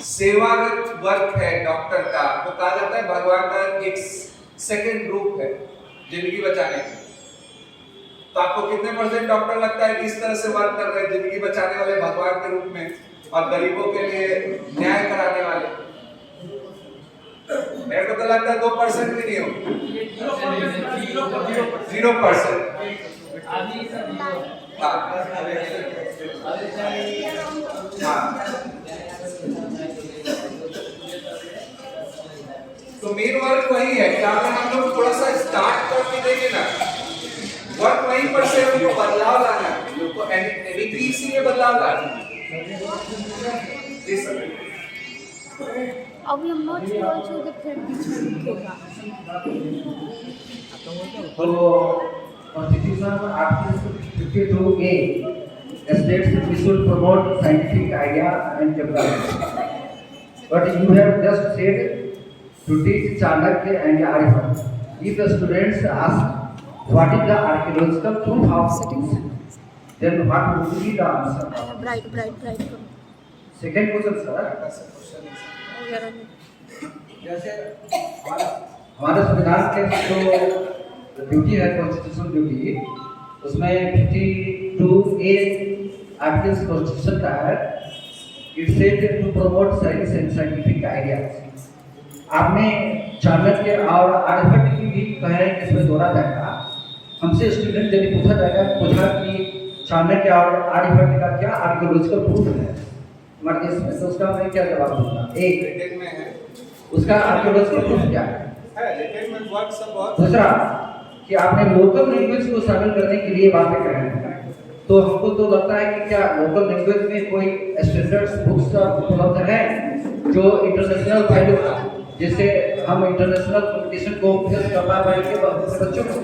सेवारत वर्क है डॉक्टर का, तो कहा जाता है भगवान का एक सेकंड रूप है जिंदगी बचाने का। तो आपको कितने परसेंट डॉक्टर लगता है कि इस तरह से वर्क कर रहे हैं, जिंदगी बचाने वाले भगवान के रूप में और गरीबों के लिए न्याय कराने वाले? मेरे को तो लगता है 2% भी नहीं हो, 0%। तो मेन वर्क वही है कि अगर हम लोग थोड़ा सा स्टार्ट करके देंगे ना, वर्क वहीं पर से हमको बदलाव लाना है, लोग को एडिक्सी में बदलाव लाना है। अब हम नोट also the third रुकेगा। तो Constitution Article 52A states that we should promote scientific idea and development. But you have just said to teach Chanakya and Aryabhata. If the students ask what is the archaeological proof of, then what would be the answer? Bright. Second question, sir. जैसे हमारे संविधान के जो duty है, constitution duty, उसमें 52A articles constitution का है। It says to promote science and scientific ideas. आपने चाणक्य और आर्यभट्ट की भी कहा है कि इसमें जोड़ा जाएगा। हमसे स्टूडेंट यदि पूछा कि चाणक्य और आर्यभट्ट का क्या आर्कियोलॉजिकल प्रूफ है हमारे देश में, तो उसका मैं क्या जवाब दूंगा? एक में है उसका आर्कियोलॉजिकल प्रूफ क्या है? दूसरा कि आपने लोकल लैंग्वेज को शामिल करने के लिए बातें कही हैं, तो हमको तो लगता है कि क्या लोकल लैंग्वेज में कोई स्टैंडर्ड्स बुक्स उपलब्ध है जो इंटरनेशनल वैल्यू, जिससे हम इंटरनेशनल कंपटीशन को फेस कर पाएंगे बच्चों को?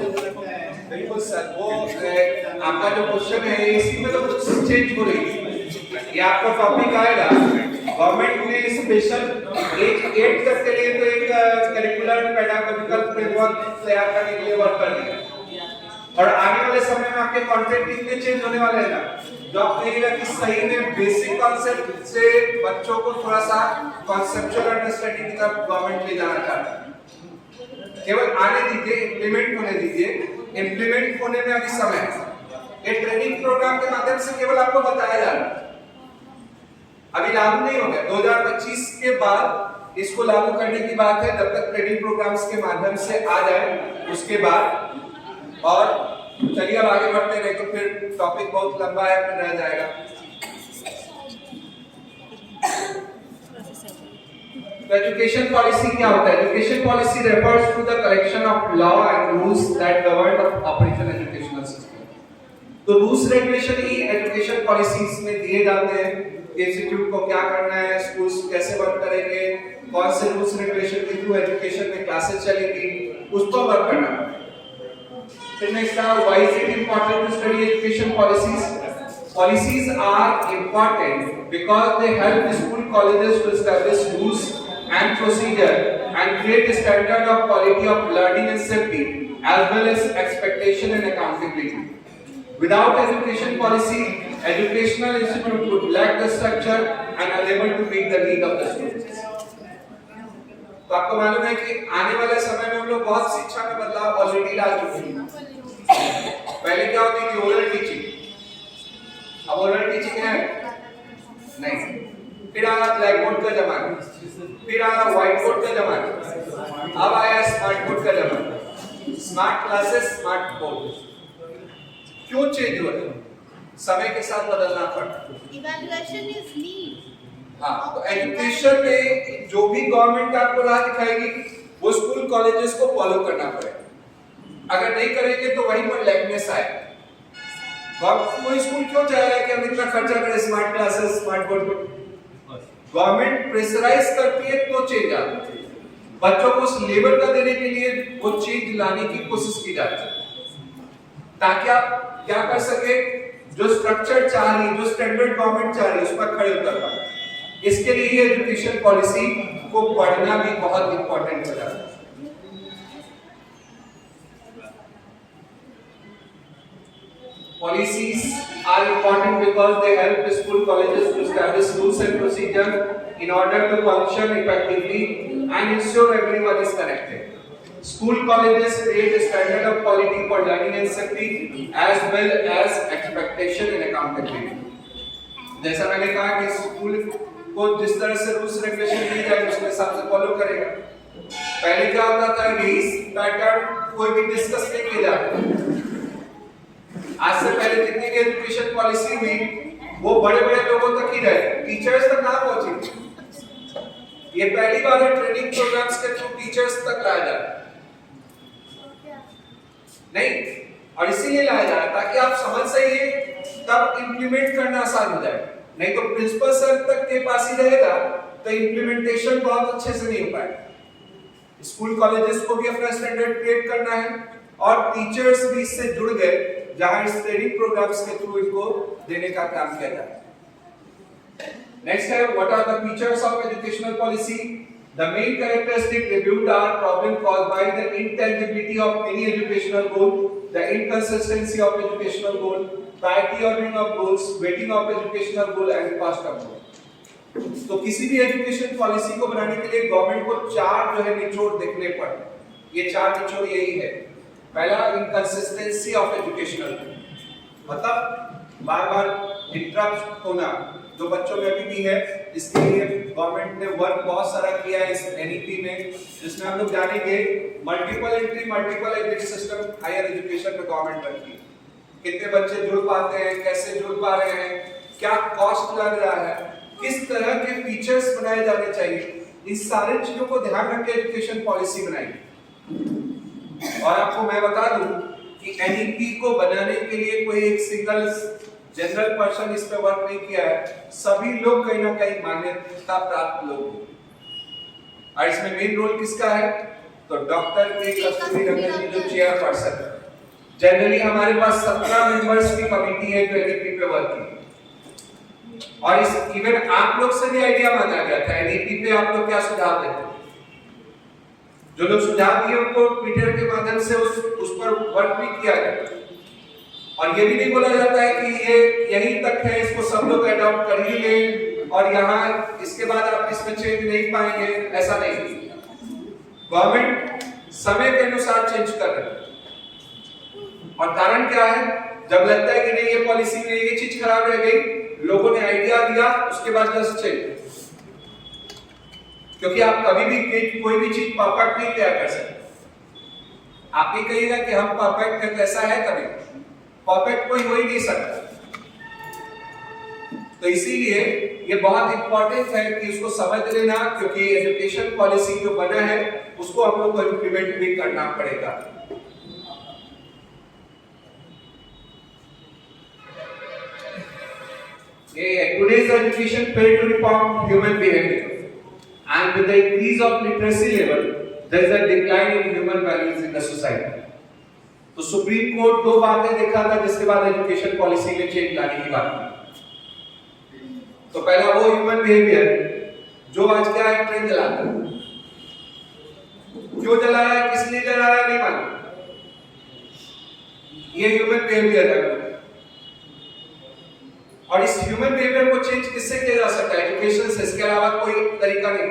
बिल्कुल सर, वो आपका जो क्वेश्चन है इसी में तो कुछ चेंज हो रही है। ये आपका टॉपिक आएगा, गवर्नमेंट ने स्पेशल एज 8 तक के लिए तो एक करिकुलर पेडागोजिकल फ्रेमवर्क तैयार करने के लिए वर्क कर रही है। और आने वाले समय में आपके कॉन्टेंट इतने चेंज होने वाले हैं ना, जो आप कहिएगा कि सही में बेसिक कॉन्सेप्ट से बच्चों को थोड़ा सा कॉन्सेप्चुअल अंडरस्टैंडिंग की तरफ गवर्नमेंट ले जाना चाहता है। केवल आने दीजिए, इम्प्लीमेंट होने दीजिए। इम्प्लीमेंट होने में अभी समय है। ये ट्रेनिंग प्रोग्राम के माध्यम से केवल आपको बताया जा रहा है, अभी लागू नहीं हो गया। 2025 के बाद इसको लागू करने की बात है। जब तक ट्रेनिंग प्रोग्राम्स के माध्यम से आ जाए उसके बाद। और चलिए अब आगे बढ़ते रहे, तो फिर टॉपिक बहुत लंबा है, फिर रह जाएगा। तो एजुकेशन पॉलिसी क्या होता है? Education policy refers to the collection of law and rules that govern operation educational system. तो रूल्स रेगुलेशन ही एजुकेशन पॉलिसीज में दिए जाते हैं। इंस्टीट्यूट को क्या करना है, स्कूल्स कैसे वर्क करेंगे, कौन से रूल्स रेगुलेशन के थ्रू एजुकेशन में क्लासेस चलेगी, उस पर वर्क करना है। फिर नेक्स्ट है, why is it important to study education policies? Policies are important because they help school colleges to establish rules and procedure and create a standard of quality of learning and safety as well as expectation and accountability. Without education policy, educational institute would lack the structure and unable to meet the need of the students. तो आपको मालूम है कि आने वाले समय में हम लोग बहुत शिक्षा में बदलाव ऑलरेडी ला चुके हैं। पहले क्या होती थी? Oral teaching. अब ओरल टीचिंग है नहीं। फिर आया ब्लैक बोर्ड का जमाना, फिर आया व्हाइट बोर्ड का जमाना, अब आया स्मार्ट बोर्ड का जमाना। Smart classes, smart board. क्यों चेंज हुआ? समय के साथ बदलना पड़ा। Evaluation is need. हाँ, तो एजुकेशन में जो भी गवर्नमेंट आपको राह दिखाएगी वो स्कूल कॉलेजेस को फॉलो करना पड़ेगा। अगर नहीं करेंगे तो वहीं पर लैकनेस आएगा। कोई स्कूल क्यों चाह रहा है कि हम इतना खर्चा करें स्मार्ट क्लासेस, स्मार्ट बोर्ड पर? गवर्नमेंट प्रेशराइज करती है तो चेंज आता है। बच्चों को उस लेवल का देने के लिए वो चेंज लाने की कोशिश की जाती है, ताकि आप क्या कर सके, जो स्ट्रक्चर चाह रही, जो स्टैंडर्ड गवर्नमेंट चाह रही है उस पर खड़े उतर पाए। इसके लिए एजुकेशन पॉलिसी को पढ़ना भी बहुत इंपॉर्टेंट हो जाता है। policies are important because they help the school colleges to establish rules and procedures in order to function effectively and ensure everyone is connected. School colleges create a standard of quality for learning and safety as well as expectation and accountability. जैसा मैंने कहा कि school को जिस तरह से rules regulation दिए जाए उसके हिसाब से फॉलो करेगा। पहले क्या होता था कि इस पैटर्न कोई भी डिस्कस नहीं किया जाता। आज से पहले जितनी भी एजुकेशन पॉलिसी हुई वो बड़े-बड़े लोगों तक ही रहे, टीचर्स तक ना पहुंची। ये पहली बार है ट्रेनिंग प्रोग्राम्स के थ्रू टीचर्स तक लाया जा रहा है। नहीं, और इसीलिए लाया जा रहा है ताकि आप समझ सकिए तब इंप्लीमेंट करना आसान हो जाए। नहीं तो प्रिंसिपल सर तक के पास ही रहेगा तो इंप्लीमेंटेशन बहुत अच्छे से नहीं हो पाएगा। स्कूल कॉलेजेस को भी अपना स्टैंडर्ड क्रिएट करना है और टीचर्स भी इससे जुड़ गए जहां इस ट्रेनिंग प्रोग्राम्स के थ्रू इनको देने का काम किया जाए। नेक्स्ट है what are the features of educational policy. The main characteristic reviewed are problem caused by the intangibility of any educational goal, the inconsistency of educational goal, priority ordering of goals, weighting of educational goal and cost of goal. तो किसी भी education policy को बनाने के लिए government को चार जो है निचोड़ देखने पड़ते। ये चार निचोड़ यही है। पहला इनकंसिस्टेंसी ऑफ एजुकेशनल, मतलब बार-बार इंटरप्ट होना जो बच्चों में अभी भी है। इसके लिए गवर्नमेंट ने वर्क बहुत सारा किया है इस एनईपी में, जिसमें हम लोग जानेंगे multiple entry multiple exit system higher education में गवर्नमेंट रखी है। कितने बच्चे जुड़ पाते हैं, कैसे जुड़ पा रहे हैं, क्या कॉस्ट लग रहा है, किस तरह के फीचर्स बनाए जाने चाहिए, इस सारे चीजों को ध्यान रख के एजुकेशन पॉलिसी बनाई। और आपको मैं बता दूं कि एनईपी को बनाने के लिए कोई एक सिंगल जनरल पर्सन इस पे वर्क नहीं किया है, सभी लोग कहीं ना कहीं मान्यता प्राप्त लोग हैं। और इसमें मेन रोल किसका है? तो डॉक्टर के कस्तूरी रंगन जी जो चेयरपर्सन है। जनरली हमारे पास 17 मेंबर्स की कमेटी है जो एनईपी पे वर्क की। और इस इवन आप लोग से भी आइडिया मांगा गया था एनईपी पे आप लोग क्या सुझाव देते हैं। जो लोग सुझाव दिए उनको ट्विटर के माध्यम से उस पर वर्क भी किया गया। और ये भी नहीं बोला जाता है कि ये यहीं तक है, इसको सब लोग अडॉप्ट कर ही ले और यहाँ इसके बाद आप इसमें चेंज नहीं पाएंगे, ऐसा नहीं। गवर्नमेंट समय के अनुसार चेंज कर रही है। और कारण क्या है? जब लगता है कि नहीं ये पॉलिसी में ये चीज खराब रह गई, लोगों ने आइडिया दिया, उसके बाद जस्ट चेंज। क्योंकि आप कभी भी कोई भी चीज परफेक्ट नहीं तैयार कर सकते। आप ये कहिएगा कि हम परफेक्ट है, कैसा है? कभी परफेक्ट कोई हो ही नहीं सकता। तो इसीलिए ये बहुत इंपॉर्टेंट है कि उसको समझ लेना, क्योंकि एजुकेशन पॉलिसी जो बना है उसको हम लोग को इंप्लीमेंट भी करना पड़ेगा। Today's education failed to reform human behavior, and with the increase of literacy level, there is a decline in human values in the society. तो सुप्रीम कोर्ट दो बातें देखा था जिसके बाद एजुकेशन पॉलिसी में चेंज लाने की बात की। तो पहला वो ह्यूमन बिहेवियर जो आज क्या है, ट्रेन जला रहा है। क्यों जला रहा है, किस लिए जला रहा है, नहीं मालूम। ये ह्यूमन बिहेवियर है। और इस ह्यूमन बिहेवियर को चेंज किससे किया जा सकता है? एजुकेशन से, इसके अलावा कोई तरीका नहीं।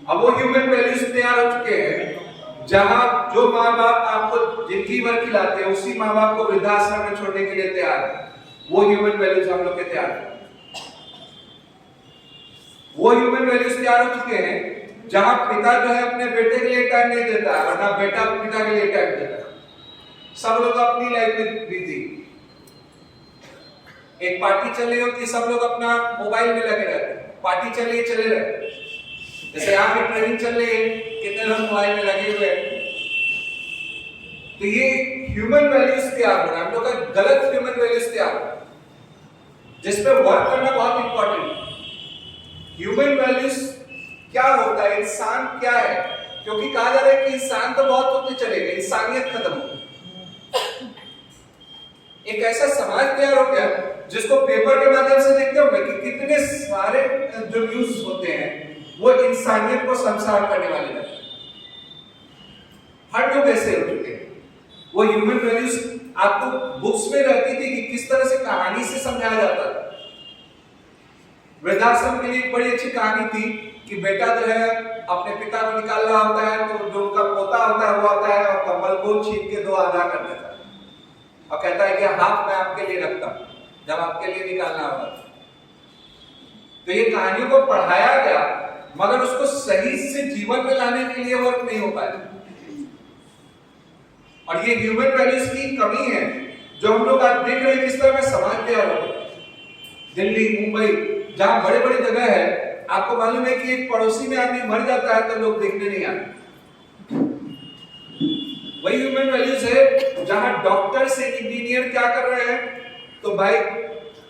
अब वो ह्यूमन वैल्यूज तैयार हो चुके हैं जहां जो माँ बाप आपको जिंदगी भर खिलाते हैं उसी माँ बाप को वृद्धाश्रम में छोड़ने के लिए तैयार है। वो ह्यूमन वैल्यूज हम लोग के तैयार है। वो ह्यूमन वैल्यूज तैयार हो चुके हैं जहां पिता जो है अपने बेटे के लिए टाइम नहीं देता है और ना बेटा पिता के लिए टाइम देता है। सब लोग अपनी लाइफ में बिजी। एक पार्टी चल रही होती है, सब लोग अपना मोबाइल में लगे रहते हैं। पार्टी चल रही है, चले रहते। जैसे यहाँ पे ट्रेनिंग चल रही है, कितने लोग मोबाइल में लगे हुए हैं। तो ये ह्यूमन वैल्यूज तैयार हो रहा है, हम लोग का गलत ह्यूमन वैल्यूज तैयार हो रहा है, जिस पे वर्क करना बहुत इंपॉर्टेंट है। ह्यूमन वैल्यूज क्या होता है, इंसान क्या है? क्योंकि कहा जा रहा है कि इंसान तो बहुत होते चले गए, इंसानियत खत्म हो गई। एक ऐसा समाज तैयार हो गया जिसको पेपर के माध्यम से देखते होंगे कि कितने सारे जो न्यूज होते हैं वो इंसानियत को संसार करने वाले हैं। हर लोग ऐसे हो चुके हैं। वो ह्यूमन वैल्यूज आपको बुक्स में रहती थी कि किस तरह से कहानी से समझाया जाता था। वृद्धाश्रम के लिए एक बड़ी अच्छी कहानी थी कि बेटा जो है अपने पिता को निकाल रहा होता है, तो जो उनका पोता होता है वो आता है और कंबल को छीन के 2 आधा कर देता है और कहता है कि हाफ मैं आपके लिए रखता हूं जब आपके लिए निकालना होगा। तो ये कहानियों को पढ़ाया गया, मगर उसको सही से जीवन में लाने के लिए वर्क नहीं हो पाया। और ये ह्यूमन वैल्यूज की कमी है जो हम लोग आज देख रहे हैं किस तरह में समाज तैयार हो। दिल्ली, मुंबई, जहां बड़े बड़े जगह है, आपको मालूम है कि एक पड़ोसी में आदमी मर जाता है तो लोग देखने नहीं आते। वही ह्यूमन वैल्यूज है जहां डॉक्टर से इंजीनियर क्या कर रहे हैं, तो भाई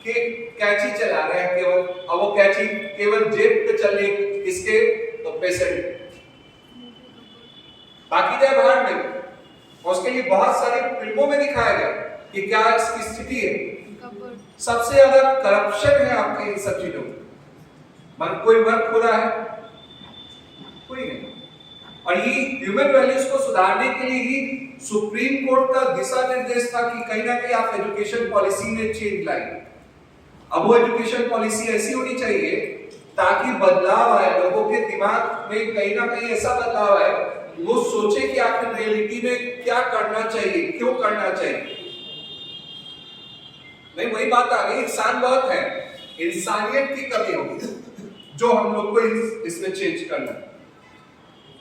के कैंची चला रहे हैं केवल, और वो कैंची केवल जेब पे चले किसके, तो पेशेंट, बाकी जाए बाहर में। उसके लिए बहुत सारी फिल्मों में दिखाया गया कि क्या इसकी स्थिति है। सबसे ज्यादा करप्शन है आपके इन सब चीजों में। मन कोई वर्क हो रहा है, कोई नहीं। और ये ह्यूमन वैल्यूज को सुधारने के लिए ही सुप्रीम कोर्ट का दिशा निर्देश था कि कहीं ना कहीं आप एजुकेशन पॉलिसी में चेंज लाइए। अब वो एजुकेशन पॉलिसी ऐसी होनी चाहिए ताकि बदलाव आए, लोगों के दिमाग में कहीं ना कहीं ऐसा बदलाव आए, वो सोचे कि आखिर रियलिटी में क्या करना चाहिए, क्यों करना चाहिए। नहीं, वही बात आ गई, इंसान बहुत है, इंसानियत की कमी होगी जो हम लोग को इसमें चेंज करना है।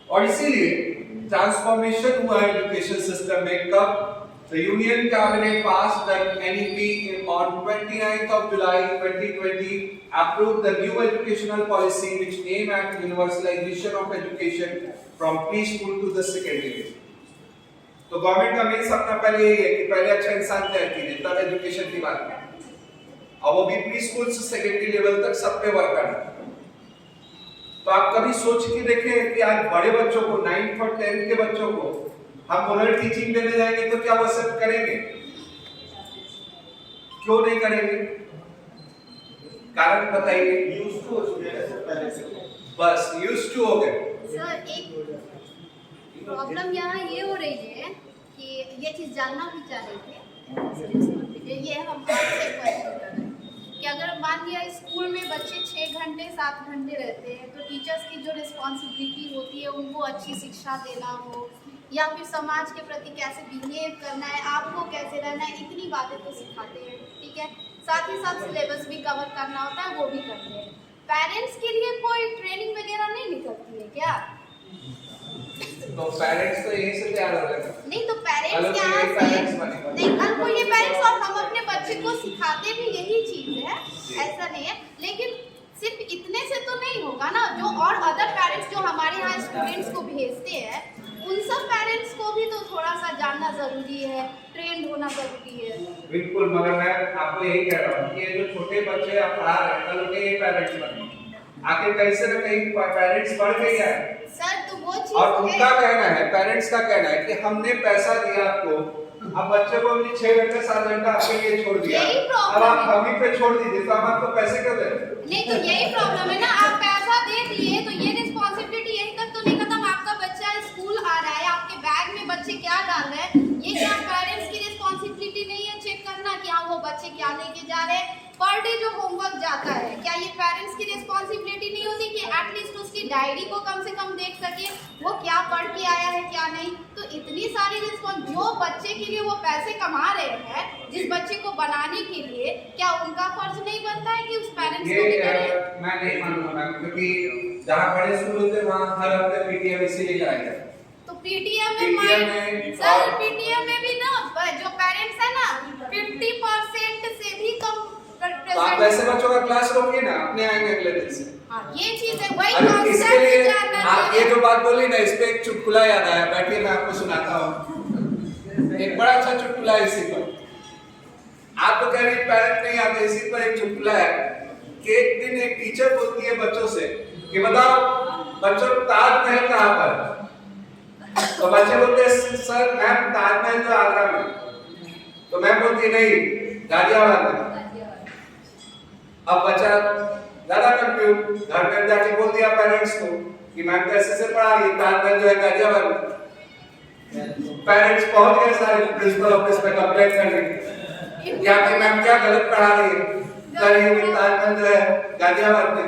और इसीलिए ट्रांसफॉर्मेशन हुआ है एजुकेशन सिस्टम में। कब? The Union Cabinet passed that NEP on 29th of July 2020 approved the new educational policy which aim at universalization of education from preschool to the secondary. तो गवर्नमेंट का मेन सपना पहले यही है कि पहले अच्छा इंसान तैयार कीजिए, तब एजुकेशन की बात करें, और वो भी प्री स्कूल से सेकेंडरी लेवल तक सब पे वर्क करना। तो आप कभी सोच के देखें कि आज बड़े बच्चों को 9th और 10th के बच्चों को हम मोरल टीचिंग देने जाएंगे तो क्या वो सब करेंगे? क्यों नहीं करेंगे? कारण बताइए। बस यूज्ड टू हो गए। सर, एक प्रॉब्लम यहाँ ये हो रही है कि ये चीज जानना भी चाह रही थी, ये हम आपसे क्वेश्चन कर रहे हैं कि अगर मान लिया स्कूल में बच्चे 6 घंटे 7 घंटे रहते हैं, तो टीचर्स की जो रिस्पॉन्सिबिलिटी होती है उनको अच्छी शिक्षा देना हो, या फिर समाज के प्रति कैसे बिहेव करना है, आपको कैसे रहना है, इतनी बातें तो सिखाते हैं, ठीक है। साथ ही साथ सिलेबस भी कवर करना होता है, वो भी करते हैं। पेरेंट्स के लिए कोई ट्रेनिंग वगैरह नहीं निकलती है क्या? तो पेरेंट्स तो यहीं से तैयार हो रहे हैं। नहीं, तो पेरेंट्स यहाँ से नहीं, कल को ये पेरेंट्स और हम अपने बच्चे को सिखाते भी यही चीज है, ऐसा नहीं है। लेकिन सिर्फ इतने से तो नहीं होगा ना, जो और अदर पेरेंट्स जो हमारे यहाँ स्टूडेंट्स को भेजते हैं, उन सब पेरेंट्स को भी तो थोड़ा सा जानना जरूरी है, ट्रेंड होना जरूरी है। बिल्कुल, मगर मैं आपको यही कह रहा हूँ कि ये जो छोटे बच्चे आप पढ़ा रहे हैं, कल उनके ये पेरेंट्स बने, आखिर कहीं से न कहीं पेरेंट्स बढ़ गए हैं सर। तो वो चीज और उनका कहना है, पेरेंट्स का कहना है कि हमने पैसा दिया आपको, अब बच्चे को हमने 6 घंटे 7 घंटा आपके लिए छोड़ दिया, अब आप हम ही पे छोड़ दीजिए, तो हम आपको पैसे क्यों दें? नहीं, तो यही प्रॉब्लम है ना, आप पैसा दे दिए तो ये रिस्पॉन्सिबिलिटी यही तक तो नहीं खत्म। आपका बच्चा स्कूल आ रहा है, आपके बैग में बच्चे क्या डाल रहे हैं, ये क्या पेरेंट्स की रिस्पॉन्सिबिलिटी नहीं है चेक करना कि हाँ वो बच्चे क्या लेके जा रहे हैं? पर डे जो होमवर्क जाता है, क्या ये पेरेंट्स की रिस्पॉन्सिबिलिटी नहीं होती कि एटलीस्ट उसकी डायरी को कम से कम देख सके, वो क्या पढ़ के आया है क्या नहीं? तो इतनी सारी रिस्पॉन्स जो बच्चे के लिए वो पैसे कमा रहे हैं, जिस बच्चे को बनाने के लिए, क्या उनका फर्ज नहीं बनता है कि उस पेरेंट्स को भी करें? मैं नहीं मानूंगा मैम, क्योंकि जहाँ बड़े स्कूल होते हैं वहाँ हर हफ्ते पीटीएम इसीलिए कराएगा। तो पीटीएम में सर, पीटीएम में भी ना जो पेरेंट्स है ना 50% से भी कम तो आप ऐसे बच्चों का क्लास रोकिए ना, अपने आएंगे अगले दिन से। हाँ, ये चीज है, वही इसके लिए कॉन्सेप्ट आप ये जो बात बोली ना, इस पे एक चुटकुला याद आया, बैठिए मैं आपको सुनाता हूँ। एक बड़ा अच्छा चुटकुला है इसी पर। आप तो कह रहे हैं पेरेंट नहीं आते, इसी पर एक चुटकुला है कि एक दिन एक टीचर बोलती है बच्चों से कि बताओ बच्चों ताजमहल कहाँ पर? तो बच्चे बोलते हैं सर मैम ताजमहल जो आगरा में। तो मैम बोलती नहीं, गाजियाबाद में। अब बच्चा ज्यादा कंफ्यूज, घर में जाके बोल दिया पेरेंट्स को कि मैम कैसे से पढ़ा रही, ताजमहल जो है गाजियाबाद में। पेरेंट्स पहुंच गए सारे प्रिंसिपल ऑफिस में कंप्लेंट करने, क्या कि मैम क्या गलत पढ़ा रही है, कर रही है ताजमहल जो है गाजियाबाद में।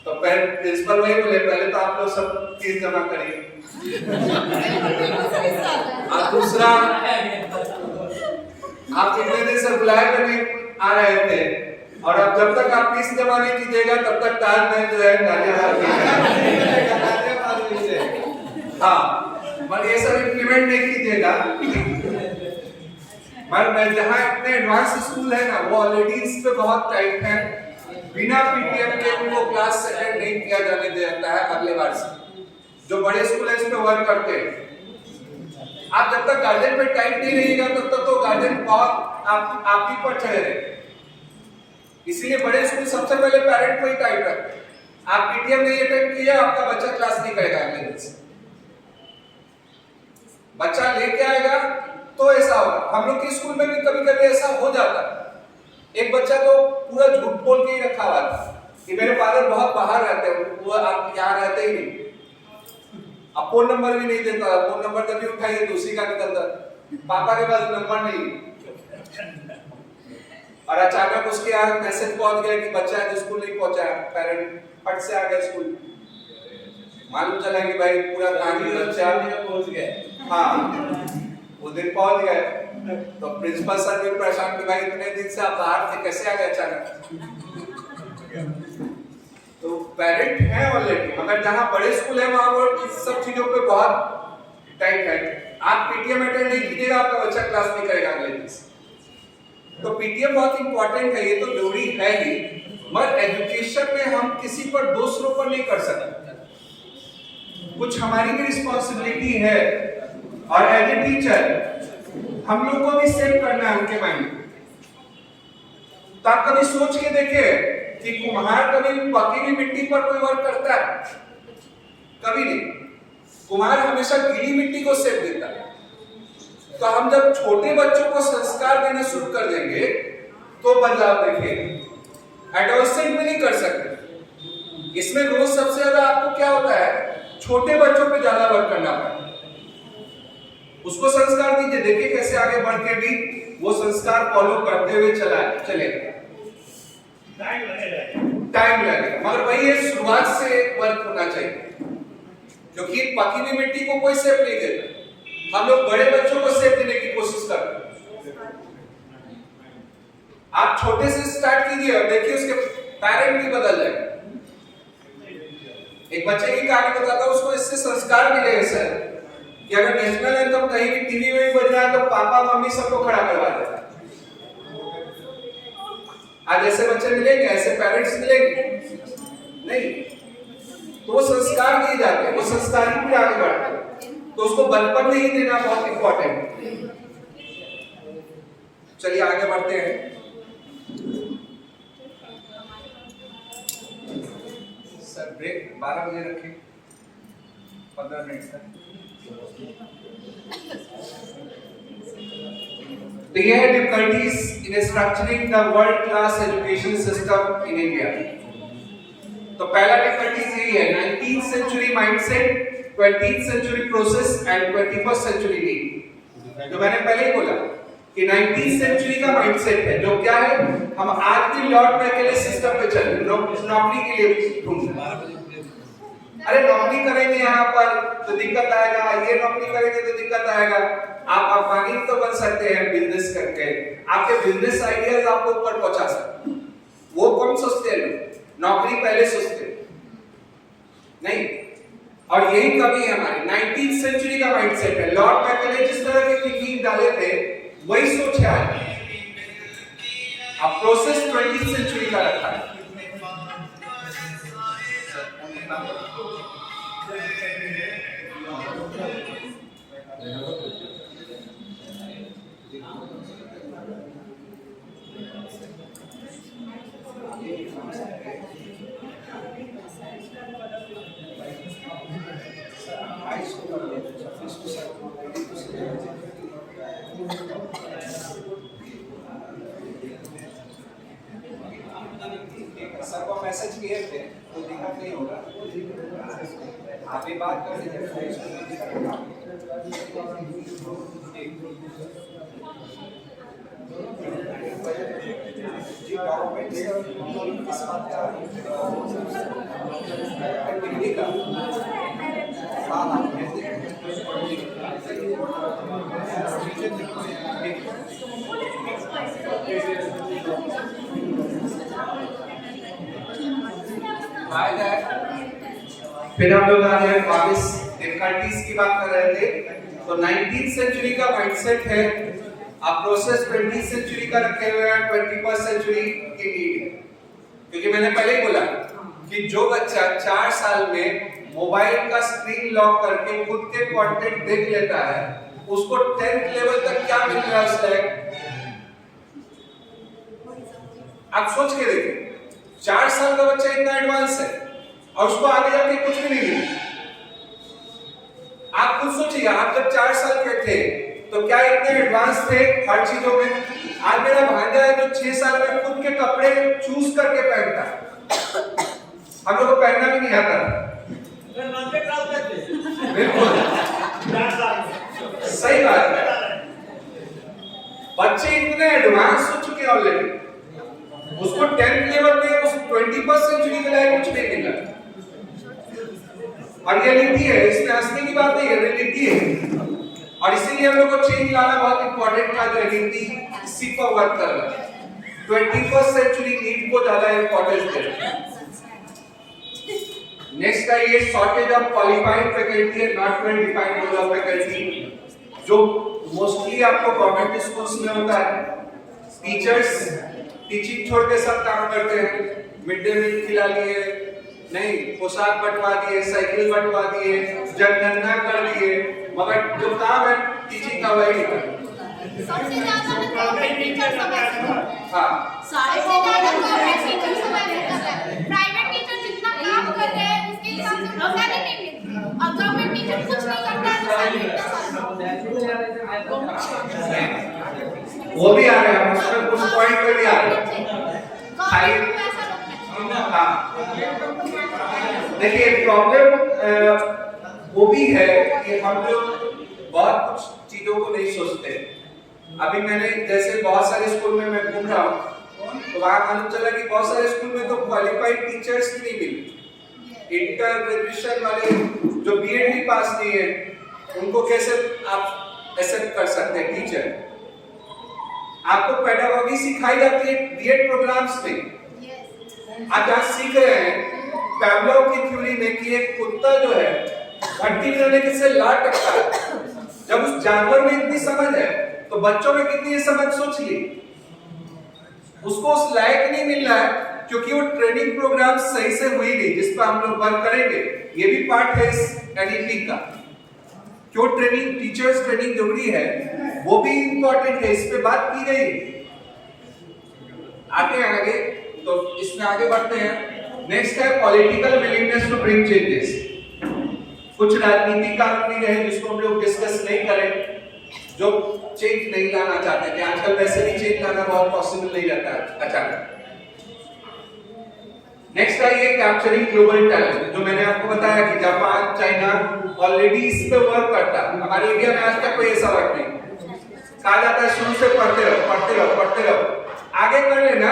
तो प्रिंसिपल वही बोले, पहले तो आप लोग सब फीस जमा करिए, और दूसरा आप कितने दिन से बुलाए करने आ रहे थे, और अब जब तक आप फीस जमा नहीं कीजिएगा तब तक ताजमहल जो है गाजियाबाद में। हाँ, पर ये सब इम्प्लीमेंट नहीं कीजिएगा। मगर जहाँ इतने एडवांस स्कूल है ना, वो ऑलरेडी इस पे बहुत टाइट है, बिना पीटीएम के उनको क्लास सेटेंड नहीं किया जाने देता है अगले बार से। जो बड़े स्कूल है इसमें वर्क करते हैं। आप जब तक गार्जियन पे टाइट नहीं रहिएगा तब तक तो गार्जियन बहुत आप ही पर चढ़े रहे। इसीलिए बड़े स्कूल सबसे पहले पेरेंट को ही टाइट रखते हैं। आप पीटीएम नहीं अटेंड किए, आपका बच्चा क्लास नहीं करेगा अगले दिन से। बच्चा लेके आएगा तो ऐसा होगा। हम लोग के स्कूल में भी कभी कभी ऐसा हो जाता है। एक बच्चा तो पूरा झूठ बोल के ही रखा हुआ था कि मेरे फादर बहुत बाहर रहते हैं, वो आप यहाँ रहते ही नहीं, अब फोन नंबर भी नहीं देता, फोन नंबर तभी उठाइए तो उसी का निकलता, पापा के पास नंबर नहीं। और अचानक उसके यहाँ मैसेज पहुंच गया कि बच्चा स्कूल नहीं पहुंचा, पेरेंट फट से आ गया स्कूल, मालूम चला कि भाई पूरा कहानी बच्चा पहुंच गया। हाँ, वो दिन पहुंच गए तो प्रिंसिपल सर भी परेशान कि भाई इतने दिन से आप बाहर थे, कैसे आ गए अचानक। तो पेरेंट है ऑलरेडी, मगर जहाँ बड़े स्कूल है वहां वो इस सब चीजों पे बहुत टाइट है। आप पीटीएम अटेंड नहीं कीजिएगा, आपका बच्चा क्लास नहीं करेगा अगले दिन से। तो पीटीएम बहुत इंपॉर्टेंट है, ये तो जरूरी है ही, मगर एजुकेशन में हम किसी पर दूसरों पर नहीं कर सकते, कुछ हमारी भी रिस्पॉन्सिबिलिटी है। और एज ए टीचर हम लोग को भी सेव करना है उनके माइंड। तो आप कभी सोच के देखें कि कुम्हार कभी पकी हुई मिट्टी पर कोई वर्क करता है? कभी नहीं। कुम्हार हमेशा गीली मिट्टी को सेव देता है। तो हम जब छोटे बच्चों को संस्कार देना शुरू कर देंगे तो बदलाव देखेंगे। एडोलसेंट में नहीं कर सकते। इसमें रोज सबसे ज्यादा आपको क्या होता है, छोटे बच्चों पे ज्यादा वर्क करना पड़ता है। उसको संस्कार दीजिए, देखिए कैसे आगे बढ़ के भी वो संस्कार फॉलो करते हुए चलेगा। टाइम लगेगा, मगर वही है, शुरुआत से वर्क होना चाहिए, क्योंकि पकी हुई मिट्टी को कोई सेफ नहीं देता। हम लोग बड़े बच्चों को सेफ देने की कोशिश करते हैं। आप छोटे से स्टार्ट कीजिए और देखिए उसके पेरेंट भी बदल जाएंगे। एक बच्चे की कहानी बताता हूं, उसको इससे संस्कार मिलेगा सर कि अगर नेशनल एंथम कहीं भी टीवी में भी बज रहा है तो पापा मम्मी सबको खड़ा करवा देता है। आज ऐसे बच्चे मिलेंगे, ऐसे पेरेंट्स मिलेंगे नहीं, तो वो संस्कार दिए जाते हैं, वो संस्कार ही फिर आगे बढ़ते हैं। तो उसको बचपन में ही देना बहुत इंपॉर्टेंट है। चलिए आगे बढ़ते हैं। सर ब्रेक 12 बजे रखें, 15 मिनट तक। तो ये है difficulties in structuring the world class education system in India। तो पहला difficulties यही है, 19th century mindset, 20th century process and 21st century need। जो मैंने पहले ही बोला कि 19th century का mindset है, जो क्या है, हम आज भी लॉर्ड मैकेले सिस्टम पे चल रहे, नौकरी के लिए ढूंढ रहे हैं। अरे नौकरी करेंगे यहाँ पर तो दिक्कत आएगा, ये नौकरी करेंगे तो दिक्कत आएगा। आप अफगानी तो बन सकते हैं बिजनेस करके, आपके बिजनेस आइडियाज आपको ऊपर पहुंचा सकते हैं। वो कौन सोचते हैं लोग, नौकरी पहले सोचते नहीं। और यही कमी है हमारी, 19th सेंचुरी का माइंडसेट है। लॉर्ड मैकेले जिस तरह के थिंकिंग डाले थे वही सोच है आज। अब प्रोसेस 20th सेंचुरी का रखा है। सर को मैसेज किए थे, कोई दिक्कत नहीं होगा, आप भी बात कर लीजिए। फिर हम लोग आ गए वापस डिफिकल्टीज की बात कर रहे थे। तो 19th सेंचुरी का माइंडसेट है, आप प्रोसेस 20th सेंचुरी का रखे हुए हैं, 21st सेंचुरी की नीड है। क्योंकि मैंने पहले ही बोला कि जो बच्चा 4 साल में मोबाइल का स्क्रीन लॉक करके खुद के कंटेंट देख लेता है, उसको 10th लेवल तक क्या मिल रहा है उसका? आप सोच के देखिए, 4 साल का बच्चा इतना एडवांस है और उसको आगे जाके कुछ भी नहीं मिला। आप खुद सोचिए, आप जब 4 साल के थे तो क्या इतने एडवांस थे हर चीजों में? आज मेरा भांजा है जो 6 साल में खुद के कपड़े चूज करके पहनता है, हम लोग को पहनना भी नहीं आता। बिल्कुल सही बात है, बच्चे इतने एडवांस हो चुके हैं ऑलरेडी, उसको 10th लेवल में उस 21st सेंचुरी के लिए कुछ नहीं मिला। और रियलिटी है, इसमें हंसने की बात नहीं है, रियलिटी है। और इसीलिए हम लोग को चेंज लाना बहुत इंपॉर्टेंट था, जो रियलिटी इसी पर वर्क कर रहा है। 21st सेंचुरी नीड को ज्यादा इंपॉर्टेंस दे रहा है। नेक्स्ट का ये शॉर्टेज ऑफ क्वालिफाइड फैकल्टी है, not well defined role of faculty, जो मोस्टली आपको गवर्नमेंट स्कूल्स में होता है। टीचर्स टीचिंग छोड़ के सब काम करते हैं, मिड डे मील खिला लिए, नहीं पोशाक बंटवा दिए, साइकिल बंटवा दिए, जनगणना कर दिए, मगर जो काम है टीचिंग का वही नहीं कर। सबसे ज्यादा गवर्नमेंट टीचर समय से कर रहे हैं। हां, सबसे ज्यादा गवर्नमेंट टीचर समय से कर रहे हैं। प्राइवेट टीचर जितना काम कर रहे हैं उसके हिसाब से सैलरी नहीं मिलती, और गवर्नमेंट टीचर कुछ नहीं करता है तो सैलरी वो भी आ रहे हैं, उसमें कुछ पॉइंट पे भी आ रहे हैं। खाली पैसा लोग हाँ, देखिए प्रॉब्लम वो भी है कि हम लोग बहुत कुछ चीजों को नहीं सोचते। अभी मैंने जैसे बहुत सारे स्कूल में मैं घूम रहा हूँ, तो वहाँ मालूम चला कि बहुत सारे स्कूल में तो क्वालिफाइड टीचर्स भी नहीं मिलते। इंटर ग्रेजुएशन वाले जो बीएड भी पास नहीं है, उनको कैसे आप एक्सेप्ट कर सकते हैं टीचर? आपको पेडागोजी सिखाई जाती है बीएड प्रोग्राम्स में। आप आज सीख रहे हैं पैवलोव की थ्योरी में कि एक कुत्ता जो है भट्टी करने के से लाट टकता है। जब उस जानवर में इतनी समझ है तो बच्चों में कितनी समझ सोच ली। उसको उस लायक नहीं मिल रहा है क्योंकि वो ट्रेनिंग प्रोग्राम सही से हुई नहीं, जिस पर हम लोग वर्क करेंगे। ये भी पार्ट है इस एनईपी का। क्यों ट्रेनिंग, टीचर्स ट्रेनिंग जरूरी है, वो भी इंपॉर्टेंट है, इस पे बात की गई। आगे तो इसमें आगे बढ़ते हैं। नेक्स्ट है political willingness to bring changes. कुछ राजनीतिक काम भी है जिसको हम लोग डिस्कस नहीं करें, जो चेंज नहीं लाना चाहते थे। आजकल वैसे भी चेंज लाना बहुत पॉसिबल नहीं रहता है अचानक। नेक्स्ट है ये कैप्चरिंग ग्लोबल टैलेंट, जो मैंने आपको बताया कि जापान, चाइना ऑलरेडी इस पे वर्क करता है। हमारे इंडिया में आज तक कोई ऐसा वर्क नहीं। कहा जाता है शुरू से पढ़ते रहो, पढ़ते रहो, पढ़ते रहो, आगे कर लेना,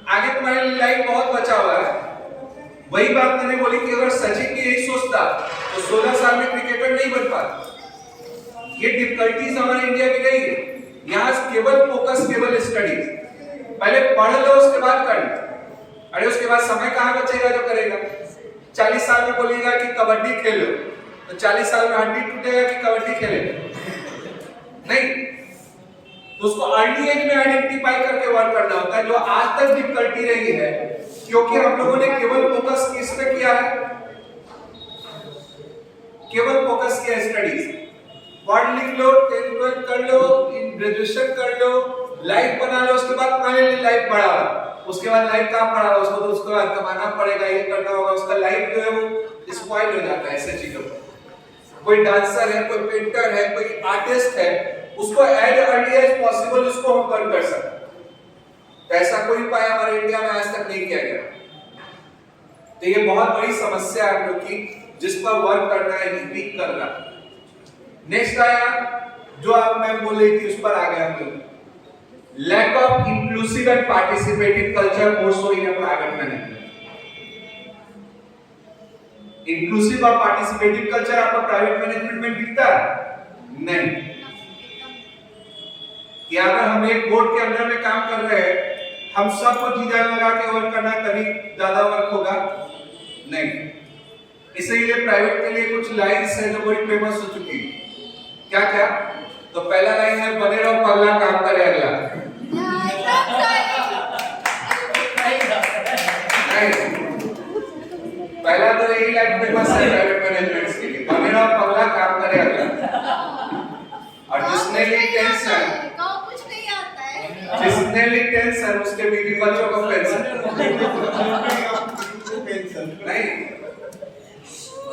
आगे तुम्हारे लिए लाइफ बहुत बचा हुआ है। वही बात मैंने बोली कि अगर सचिन भी यही सोचता तो 16 साल में क्रिकेटर नहीं बन पाता। ये डिफिकल्टीज हमारे इंडिया की नहीं है। यहाँ केवल फोकस, केवल स्टडीज, पहले पढ़ लो उसके बाद कर लो। अरे उसके बाद समय कहाँ बचेगा जो करेगा? 40 साल में बोलेगा कि कबड्डी खेलो, तो 40 साल में हड्डी टूटेगा कि कबड्डी खेलेगा? नहीं। तो उसको अर्ली एज में आइडेंटिफाई करके वर्क करना होता है, जो आज तक डिफिकल्टी रही है क्योंकि हम लोगों ने केवल फोकस किस पे किया है? केवल फोकस किया स्टडीज। पढ़ लिख लो, 10th 12th कर लो, ग्रेजुएशन कर लो, लाइफ बना लो, उसके बाद फाइनली लाइफ बढ़ाओ। उसके बाद लाइफ कहाँ पड़ा, उसको तो उसके बाद कमाना पड़ेगा, ये करना होगा। उसका लाइफ जो है वो स्पॉइल हो जाता है ऐसे चीजों पर। कोई डांसर है, कोई पेंटर है, कोई आर्टिस्ट है, उसको एज अर्ली एज पॉसिबल उसको हम बर्न कर सकते हैं। तो ऐसा कोई उपाय हमारे इंडिया में आज तक नहीं किया गया। तो ये बहुत बड़ी समस्या है हम लोग की, जिस पर वर्क करना है, रीपीट करना। नेक्स्ट आया जो आप मैं बोल रही थी उस पर आ गया हम लोग, lack of inclusive and participative culture more so in private management. Inclusive और पार्टिसिपेटिव कल्चर आपको प्राइवेट मैनेजमेंट में दिखता है? नहीं। कि अगर हम एक बोर्ड के अंदर में काम कर रहे हैं, हम सबको जी जान लगा के वर्क करना तभी ज्यादा वर्क होगा? नहीं। इसीलिए प्राइवेट के लिए कुछ लाइन्स है जो बड़ी फेमस हो चुकी है। क्या क्या? तो पहला लाइन है, बने रहो पगला काम करे अगला। नहीं, पहला तो यही लाइन फेमस है प्राइवेट मैनेजमेंट के लिए, बने रहो पगला काम करे अगला। और जिसने ली टेंशन, कुछ नहीं आता है, जिसने ली टेंशन उसके बीवी बच्चों को पेंशन नहीं।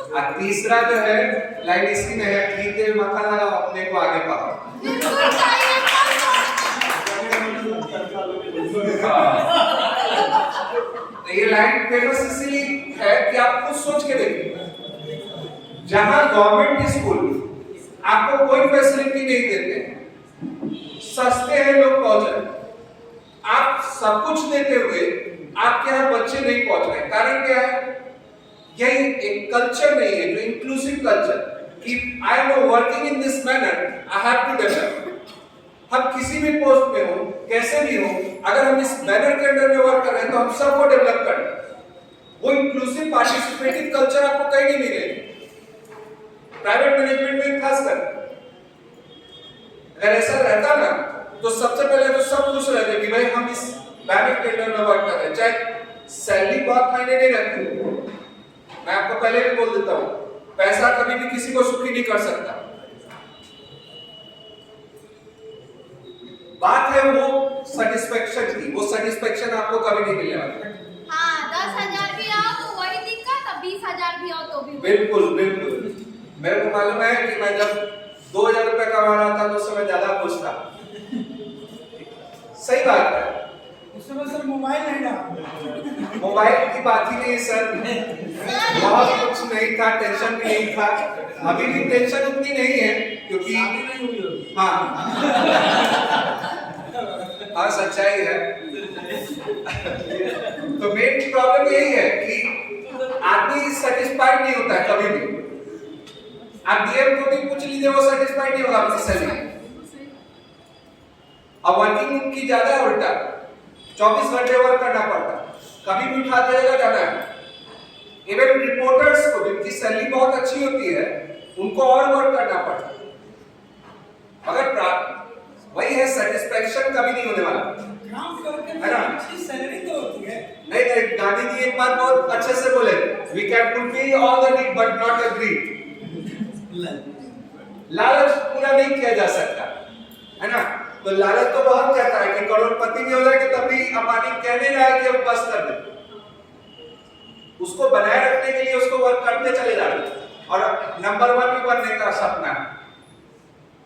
और तीसरा जो है लाइन इसकी में है, घी तेल मक्खन लगाओ अपने को आगे पाओ। तो ये लाइन फेमस इसलिए है कि आप खुद सोच के देखिए, जहां गवर्नमेंट स्कूल आपको कोई फैसिलिटी नहीं देते, सस्ते हैं लोग पहुंच रहे, आप सब कुछ देते हुए आपके यहाँ बच्चे नहीं पहुंच रहे, कारण क्या है? यही एक कल्चर नहीं है जो इंक्लूसिव कल्चर कि I am working in this manner, I have to develop. हम किसी भी पोस्ट में हो, कैसे भी हो, अगर हम इस मैनर के अंदर में वर्क कर रहे हैं तो हम सबको डेवलप कर रहे हैं। वो इंक्लूसिव पार्टिसिपेटिव कल्चर आपको कहीं नहीं मिलेगा प्राइवेट मैनेजमेंट में खासकर। अगर ऐसा रहता ना तो सबसे पहले तो सब खुश रहते कि भाई हम इस मैनर के अंदर में वर्क कर रहे हैं, चाहे सैलरी बहुत मायने नहीं रखती। मैं आपको पहले भी बोल देता हूं, पैसा कभी भी किसी को सुखी नहीं कर सकता। बात है वो सेटिस्फेक्शन की, वो सेटिस्फेक्शन आपको कभी नहीं मिलने वाला। हाँ, 10,000 भी आओ तो वही दिक्कत, 20,000 भी आओ तो भी बिल्कुल बिल्कुल। मेरे को मालूम है कि मैं जब 2,000 रुपए कमा रहा था तो उस समय ज्यादा खुश था। सही बात है। उस समय सर मोबाइल नहीं था, मोबाइल की बात ही नहीं सर, बहुत कुछ नहीं था, टेंशन भी नहीं था। अभी भी टेंशन उतनी नहीं है क्योंकि हाँ हाँ सच्चाई है। तो मेन प्रॉब्लम यही है कि आदमी सेटिस्फाइड नहीं होता है कभी भी। आप डीएम को भी पूछ लीजिए, वो सेटिस्फाइड नहीं होगा अपनी सैलरी। अब वर्किंग उनकी ज्यादा है, उल्टा 24 घंटे वर्क करना पड़ता, कभी भी उठा देगा जाना है। इवन रिपोर्टर्स को जिनकी सैलरी बहुत अच्छी होती है उनको और वर्क करना पड़ता, मगर वही है, सेटिस्फेक्शन कभी नहीं होने वाला है ना। अच्छी सैलरी तो होती है। नहीं नहीं, गांधी जी एक बात बहुत अच्छे से बोले, we can fulfil all the need but not the greed. लालच पूरा नहीं किया जा सकता है ना। तो लालच तो बहुत कहता है कि करोड़पति भी हो जाए कि तभी अंबानी कहने रहा है कि हम बस कर दे। उसको बनाए रखने के लिए उसको वर्क करते चले जाते और नंबर 1 भी बनने का सपना है,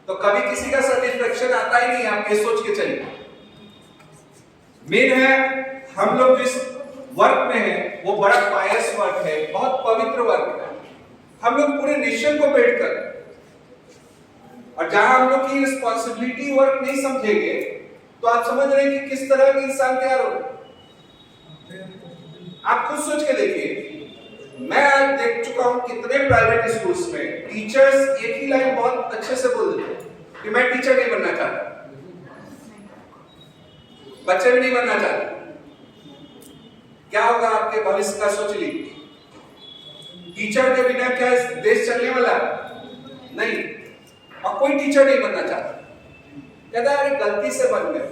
तो कभी किसी का सेटिस्फेक्शन आता ही नहीं है। आप ये सोच के चलिए। मेन है हम लोग जिस वर्क में है वो बड़ा पायस वर्क है, बहुत पवित्र वर्क है। हम लोग पूरे नेशन को बिल्ड कर, और जहां हम लोग की रिस्पॉन्सिबिलिटी वर्क नहीं समझेंगे तो आप समझ रहे हैं कि किस तरह के इंसान तैयार हो। आप खुद सोच के देखिए, मैं आज देख चुका हूं कितने प्राइवेट स्कूल्स में टीचर्स एक ही लाइन बहुत अच्छे से बोल देते हैं कि मैं टीचर नहीं बनना चाहता, बच्चे भी नहीं बनना चाहते। क्या होगा आपके भविष्य का सोच लीजिए। टीचर के बिना क्या देश चलने वाला नहीं, और कोई टीचर नहीं बनना चाहता। कहता है अरे गलती से बन गए,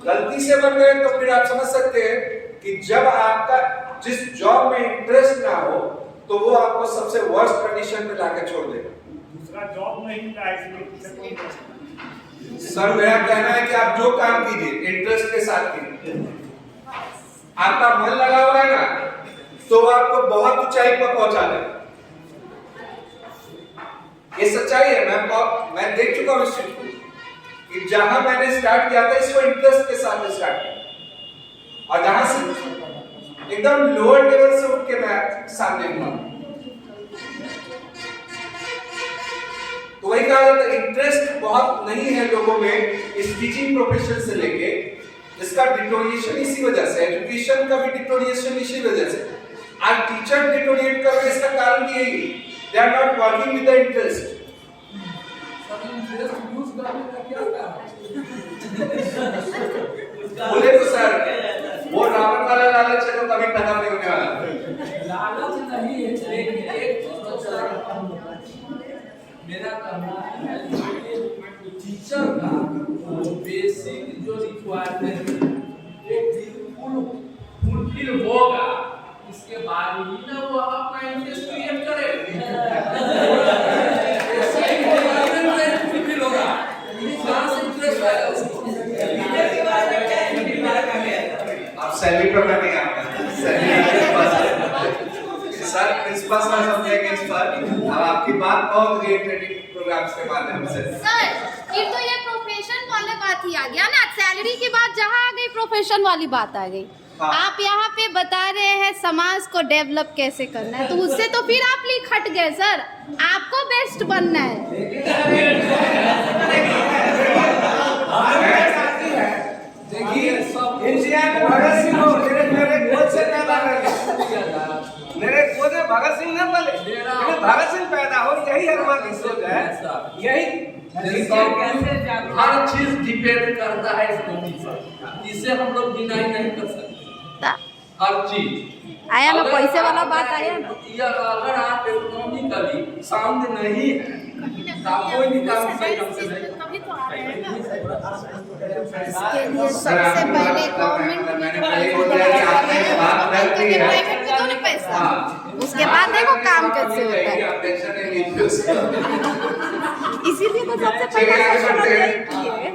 गलती से बन गए तो फिर आप समझ सकते हैं कि जब आपका जिस जॉब में इंटरेस्ट ना हो तो वो आपको सबसे वर्स्ट कंडीशन पे लाके छोड़ देगा। दूसरा जॉब नहीं मिला इसलिए सर मेरा कहना है कि आप जो काम कीजिए इंटरेस्ट के साथ कीजिए। आपका मन लगा हुआ है ना तो वो आपको बहुत ऊंचाई पर पहुंचा देगा। ये सच्चाई है। मैं देख चुका हूं इस चीज को कि जहां मैंने स्टार्ट किया था इसको इंटरेस्ट के साथ स्टार्ट किया, और जहां से एकदम लोअर लेवल से उठ के मैं सामने हुआ। कहा जाता है इंटरेस्ट बहुत नहीं है लोगों में इस टीचिंग प्रोफेशन से लेके, इसका डिटोरिएशन इसी वजह से, एजुकेशन का भी डिटोरिएशन इसी वजह से। आज टीचर डिटोरिएट कर रहे हैं, इसका कारण भी यही, they are not working with the interest. बोले तो सर वो रावण वाला लालच है तो कभी खत्म नहीं होने वाला। लालच नहीं है, लेकिन एक मेरा कहना है कि टीचर का बेसिक जो रिक्वायरमेंट वो बिल्कुल फुलफिल होगा, इसके बाद ही ना वो अपना इंटरेस्ट क्रिएट करेगा। फुलफिल होगा, कहाँ से इंटरेस्ट आएगा उसको? आप सैलरी पर नहीं आता सर, प्रिंसिपल सर समझेंगे इस पर। अब आपकी बात बहुत रही ट्रेनिंग प्रोग्राम्स के माध्यम से। सर फिर तो ये प्रोफेशन वाला बात ही आ गया ना, सैलरी की बात जहाँ आ गई प्रोफेशन वाली बात आ गई। हाँ। आप यहाँ पे बता रहे हैं समाज को डेवलप कैसे करना है, तो उससे तो फिर आप लीक हट गए सर, आपको बेस्ट बनना है। देखिए एनसीआर में भगत सिंह हो, मेरे गोद से पैदा कर, मेरे गोद में भगत सिंह न पले, लेकिन भगत सिंह पैदा हो, यही हमारी सोच है। यही हर चीज डिपेंड करता है इकोनॉमी पर, इसे हम लोग डिनाई नहीं कर सकते। हर चीज आया ना पैसे वाला बात आया ना। अगर आप इकोनॉमिकली साउंड नहीं है तो आप कोई भी काम सही ढंग से नहीं तभी तो आ रहे हैं ना। इसके लिए सबसे पहले गवर्नमेंट मैंने पहले बोला कि आपने बात रख दी है। प्राइवेट में तो नहीं पैसा, उसके बाद देखो काम कैसे होता है। आप टेंशन नहीं लीजिए उसका। इसीलिए तो सबसे पहले सोशलाइज की है।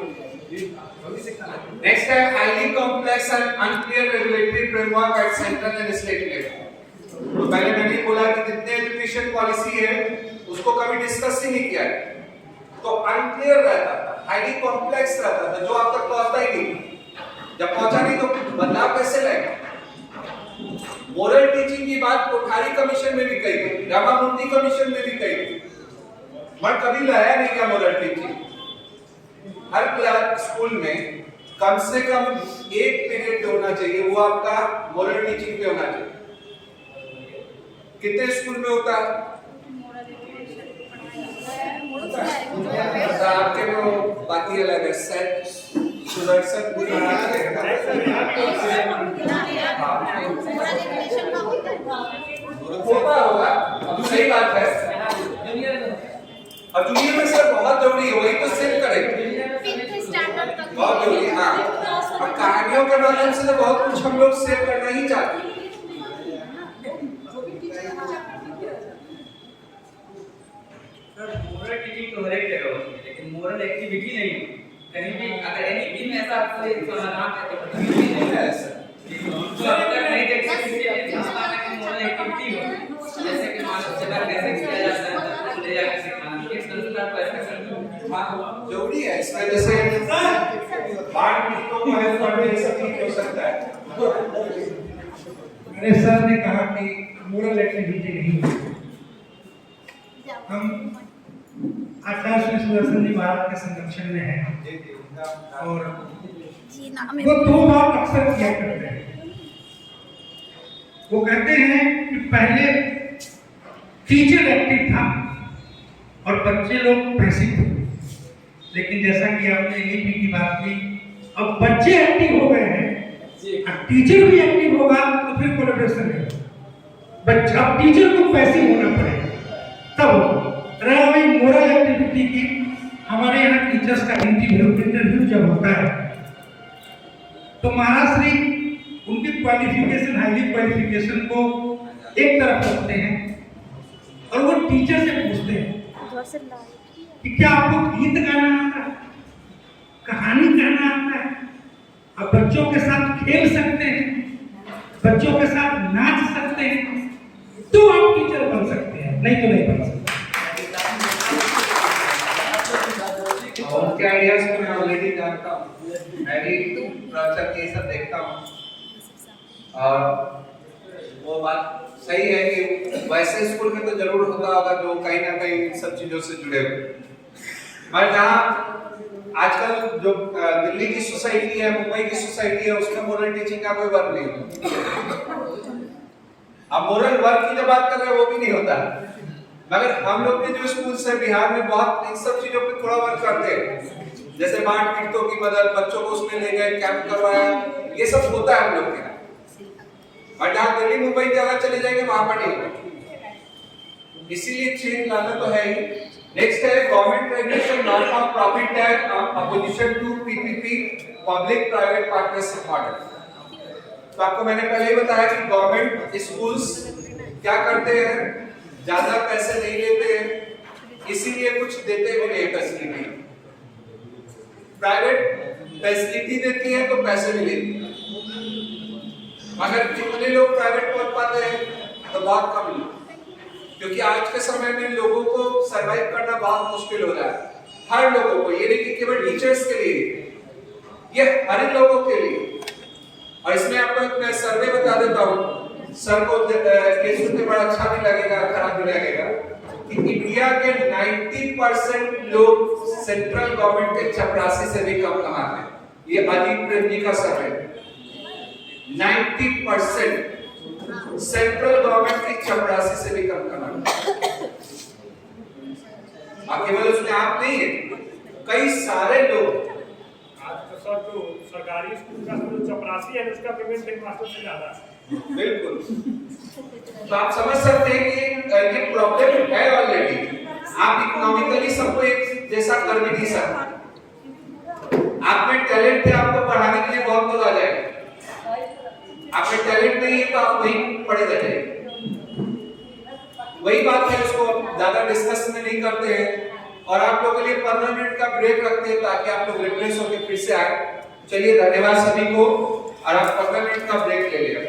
Next है highly complex and unclear regulatory framework at central and state level. तो पहले मैंने बोला कि जितने एजुकेशन पॉलिसी है उसको कभी डिस्कस ही नहीं किया है, तो अनक्लियर रहता था, हाईली कॉम्प्लेक्स रहता था, जो आप तक पहुंचता ही नहीं। जब पहुंचा नहीं तो बदलाव कैसे लाएगा? मोरल टीचिंग की बात कोठारी कमीशन में भी कही गई, रामामूर्ति कमीशन में भी कही गई, बट कभी लाया नहीं क्या मोरल टीचिंग? हर क्लास स्कूल में कम से कम एक पीरियड होना चाहिए, वो आपका मोरल टीचिंग पे होना चाहिए। कितने स्कूल में होता है? आपके वो बाकी अलग है, सेट सुदर्शन भी होता होगा, सही बात है। और दुनिया में सर बहुत जरूरी है, वही तो सेट करेंगे, बहुत जरूरी है। हाँ, और कहानियों के माध्यम से तो बहुत कुछ हम लोग सेव करना ही चाहते हैं। मोरल टीचिंग तो हर एक जगह होती है, लेकिन मोरल एक्टिविटी नहीं होती। कहीं भी अगर एनी भी में ऐसा कोई समाधान है तो नहीं है ऐसा। तो अब तक नहीं देख सकते कि समाज में मोरल एक्टिविटी हो, जैसे कि मानव सेवा कैसे किया जाता है, ले जाकर सिखाना, एक संस्था को ऐसा करना हाँ जरूरी है। इसमें जैसे बाढ़ पीड़ितों को हेल्प करने ये सब ठीक हो सकता है। मेरे सर ने कहा कि मोरल एक्टिविटी नहीं होती। हम आचार्य श्री सुदर्शन जी भारत के संरक्षण में हैं और वो दो बात अक्सर किया करते हैं। वो कहते हैं कि पहले टीचर एक्टिव था और बच्चे लोग पैसिव थे, लेकिन जैसा कि आपने ईपी की बात की, अब बच्चे एक्टिव हो गए हैं और टीचर भी एक्टिव होगा तो फिर कोलैबोरेशन है। बच्चा अब टीचर को पैसिव होना पड़ेगा तब रहा वही मोरल एक्टिविटी की। हमारे यहाँ टीचर्स का इंटरव्यू जब होता है तो महाराज श्री उनकी क्वालिफिकेशन, हाईली क्वालिफिकेशन को एक तरफ रखते हैं और वो टीचर से पूछते हैं कि क्या आपको गीत गाना आता है, कहानी कहना आता है, आप बच्चों के साथ खेल सकते हैं, बच्चों के साथ नाच सकते हैं, तो आप टीचर बन सकते हैं, नहीं तो नहीं बन सकते। उनके आइडियाज को मैं ऑलरेडी जानता हूँ, मैं भी प्रवचन के सब देखता हूँ और वो बात सही है कि वैसे स्कूल में तो जरूर होता होगा जो कहीं ना कहीं इन सब चीजों से जुड़े हुए, मगर जहाँ आजकल जो दिल्ली की सोसाइटी है, मुंबई की सोसाइटी है, उसमें मोरल टीचिंग का कोई वर्क नहीं होता। अब मोरल वर्क की जो बात कर रहे हैं वो भी नहीं होता, मगर हम लोग के जो स्कूल है बिहार में बहुत इन सब चीजों पे थोड़ा वर्क करते हैं, जैसे बाढ़ पीड़ितों की मदद, बच्चों को उसमें ले गए, कैंप करवाया, ये सब होता है हम लोग के यहाँ। और जहाँ दिल्ली मुंबई की जगह चले जाएंगे वहां पर नहीं होगा, इसीलिए चेंज लाना तो है ही। नेक्स्ट है government regulation not of profit tax opposition to PPP public private partnership model. तो आपको मैंने पहले ही बताया कि गवर्नमेंट स्कूल्स क्या करते हैं, ज्यादा पैसे नहीं लेते हैं, इसीलिए कुछ देते भी नहीं फैसिलिटी। प्राइवेट फैसिलिटी देती है तो पैसे भी लेती है, मगर कितने लोग प्राइवेट पढ़ पाते हैं तो बहुत कम लोग, क्योंकि आज के समय में लोगों को सरवाइव करना बहुत मुश्किल हो रहा है। हर लोगों को, ये नहीं कि केवल टीचर्स के लिए, ये हर लोगों के लिए। और इसमें आपको एक मैं सर्वे बता देता हूँ, सर को केस सुनते बड़ा अच्छा भी लगेगा, खराब भी लगेगा, कि इंडिया के 90% लोग सेंट्रल गवर्नमेंट के चपरासी से भी कम कमाते हैं। ये अजीत प्रेम जी का सर्वे, 90% सेंट्रल गवर्नमेंट की चपरासी से भी कम कमाते हैं। केवल उसमें आप नहीं है, कई सारे लोग। आज तो सर जो सरकारी स्कूल का जो चपरासी है उसका पेमेंट एक मास्टर से ज्यादा है। बिल्कुल। तो आप समझ सकते हैं कि ये प्रॉब्लम है ऑलरेडी। आप इकोनॉमिकली सबको एक जैसा कर भी नहीं सकते। आप में टैलेंट है, आपको पढ़ाने के लिए बहुत लोग आ जाएंगे। आप में टैलेंट नहीं है तो आप वहीं पड़े रह जाएंगे। वही बात है, उसको ज्यादा डिस्कस में नहीं करते हैं और आप लोगों के लिए 15 मिनट का ब्रेक रखते हैं ताकि आप लोग रिफ्रेश होकर फिर से आए। चलिए, धन्यवाद सभी को, और आप 15 मिनट का ब्रेक ले लिया।